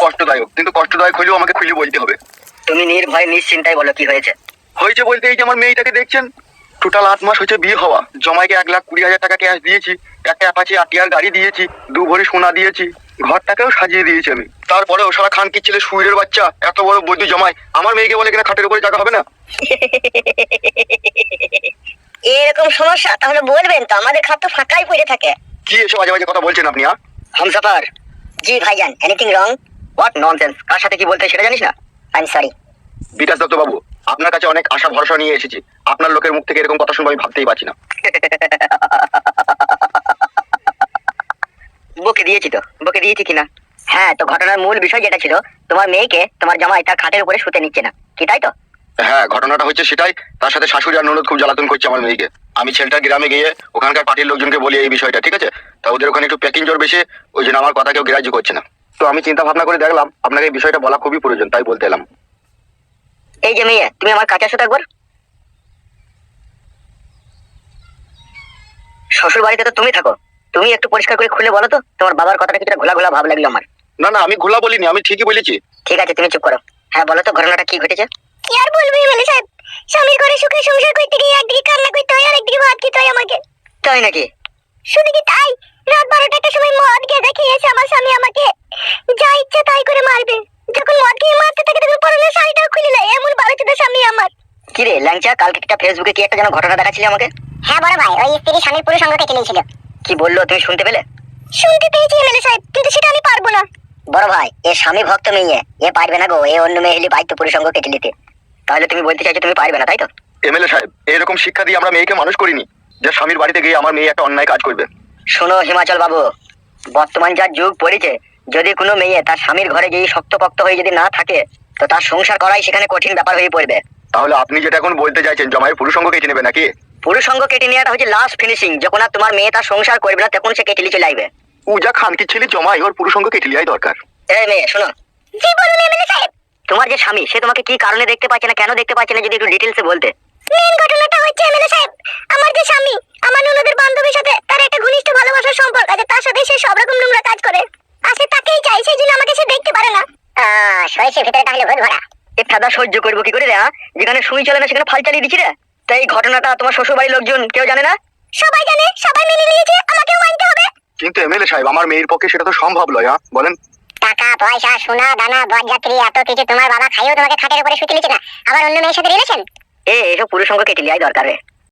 কষ্টদায়ক, কিন্তু কষ্টদায়ক হলেও আমাকে খুলে বলতে হবে। তুমি নির্ভয়ে নিশ্চিন্তায় বলো কি হয়েছে। হয়েছে বলতে এই যে আমার মেয়েটাকে দেখছেন, টোটাল 8 মাস হয়েছে বিয়ে হওয়া। জমাইকে 1,20,000 টাকা ক্যাশ দিয়েছি, একটা অ্যাপাচি আটিয়ার গাড়ি দিয়েছি, 2 ভরি সোনা দিয়েছি, ঘরটাকেও সাজিয়ে দিয়েছি আমি। তারপরেও সারা খানকির ছেলে সুইরের বাচ্চা এত বড় বৈদ্য জমাই আমার মেয়েকে বলে কিনা খাটের উপরে জায়গা হবে না। এরকম সমস্যা তাহলে বলবেন তো, আমাদের খাট তো ফাঁকাই পড়ে থাকে। কি এসব বাজে বাজে কথা বলছেন আপনি? হামসাফার। জি ভাইজান, এনিথিং রং? হোয়াট ননসেন্স, কার সাথে কি বলতে সেটা জানিস না? I am sorry. Bikash Dutta বাবু, আপনার কাছে অনেক আশা ভরসা নিয়ে এসেছি, আপনার লোকের মুখ থেকে এরকম কথা শুনবো আমি ভাবতেই পারছি না। বকে দিয়েছি কিনা? হ্যাঁ, তো ঘটনার মূল বিষয় যেটা ছিল, তোমার মেয়েকে তোমার জামাই তার খাটের উপরে শুতে নিচ্ছে না, কি তাই তো? হ্যাঁ, ঘটনাটা হচ্ছে সেটাই। তার সাথে শাশুড়ি আর ননদ খুব জ্বালাতন করছে আমার মেয়েকে। আমি ছেলেটার গ্রামে গিয়ে ওখানকার পার্টির লোকজনকে বলি এই বিষয়টা, ঠিক আছে? তা ওদের ওখানে একটু প্যাকিং জোর বেশি, ওই জন্য আমার কথা কেউ গ্রাহ্য করছে না। তো আমি চিন্তা ভাবনা করে দেখলাম আপনাকে এই বিষয়টা বলা খুবই প্রয়োজন, তাই বলতে এলাম। এই যে মেয়ে, তুমি আমার কাছে আসো তো একবার। শ্বশুর বাড়িতে তো তুমি থাকো, তুমি একটু পরিষ্কার করে খুলে বলো তো, তোমার বাবার কথাটা কিছুটা ঘোলা ঘোলা ভাব লাগলো আমার। না না, আমি ঘোলা বলিনি, আমি ঠিকই বলেছি। ঠিক আছে, তুমি চুপ করো। হ্যাঁ বলো তো, ঘটনাটা কি ঘটেছে? কি আর বলবো এমএলএ সাহেব, স্বামীর ঘরে সুখে সংসার করতে গিয়ে একদিকে কান্না করতে হয় আর একদিকে ভাত খেতে হয় আমাকে। তাই নাকি? শুধু কি তাই, রাত 12টার সময় মদ গেঁজা খেয়েছে আমার স্বামী, আমাকে যা ইচ্ছা তাই করে মারবে। যখন মদ খেয়ে মারতে থাকে তখন পরনের শাড়িটাও খুলে নেয়, এমন বাড়াচোদা স্বামী আমার। কি রে ল্যাংচা, কালকে একটা ফেসবুকে কি একটা যেন ঘটনা দেখাচ্ছিলি আমাকে? হ্যাঁ বড় ভাই, ওই স্ত্রী স্বামীর পুরো সঙ্গ কেটে নিয়েছিল। কি বললো, তুমি শুনতে পেলে? শুনতে পেয়েছি এমএলএ সাহেব, কিন্তু সেটা আমি পারবো না। বড় ভাই, এ স্বামী ভক্ত মেয়ে, এ পারবে না গো, এ অন্য মেয়ে হলে বাইতো পুরুষঙ্গ কেটে নিতে। তাহলে তুমি বলতে চাইছো তুমি পারবে না, তাই তো? এমএলএ সাহেব, এরকম শিক্ষা দিয়ে আমরা মেয়েকে মানুষ করিনি যে স্বামীর বাড়িতে গিয়ে আমার মেয়ে একটা অন্যায় কাজ করবে। শোনো হিমাচল বাবু, বর্তমান যা যুগ পড়েছে, যদি কোনো মেয়ে তার স্বামীর ঘরে গিয়ে শক্তপোক্ত হয়ে যদি না থাকে, তো তার সংসার করাই সেখানে কঠিন ব্যাপার হয়ে পড়বে। তাহলে আপনি যেটা এখন বলতে চাইছেন জমায়ের পুরুষঙ্গ কেটে নেবে নাকি? পুরুষঙ্গ কেটে নেওয়াটা হচ্ছে লাস্ট ফিনিশিং, যখন আর তোমার মেয়ে তার সংসার করবে না তখন সে কেটে নিয়ে চলে আসবে। উজা খানকির ছেলে জমাই ওর পুরুষঙ্গ কেটে নেওয়াই দরকার। এই মেয়ে শোনো। জি বলুন এমএলএ সাহেব। তোমার যে স্বামী, সে তোমাকে কি কারণে দেখতে পাচ্ছে না, কেন দেখতে পাচ্ছে না, যদি একটু ডিটেইলসে বলতে। মেন ঘটনাটা হচ্ছে এমএলএ সাহেব, আমার যে স্বামী আমার ননদের বান্ধবীর সাথে তার একটা ঘনিষ্ঠ ভালোবাসার সম্পর্ক আছে, তার সাথে সে সব রকম নোংরা কাজ করে। আর সে তাকেই চাই, সেই জন্য আমাকে সে দেখতে পারে না। শরীরের ভিতরে তাহলে ভূত ভরা। এ ফাদা সহ্য করবো কি করে রে? যেখানে সুই চলে না সেখানে ফাল চালিয়ে দিচ্ছি রে। তাই এই ঘটনাটা তোমার শ্বশুর বাড়ির লোকজন কেউ জানে না? সবাই জানে, সবাই মেনে নিয়েছে, আমাকেও মানতে হবে। কিন্তু এমএলএ সাহেব, আমার মেয়ের পক্ষে সেটা তো সম্ভব নয়। বলেন। টাকা পয়সা সোনা দানা বরযাত্রী এত কিছু তোমার বাবা খাইও তোমাকে খাটের উপরে শুতে নিচ্ছে না, আবার অন্য মেয়ের সাথে রিলেশন। এসব পুরুষঙ্গ কেটে নেওয়াই দরকার রে।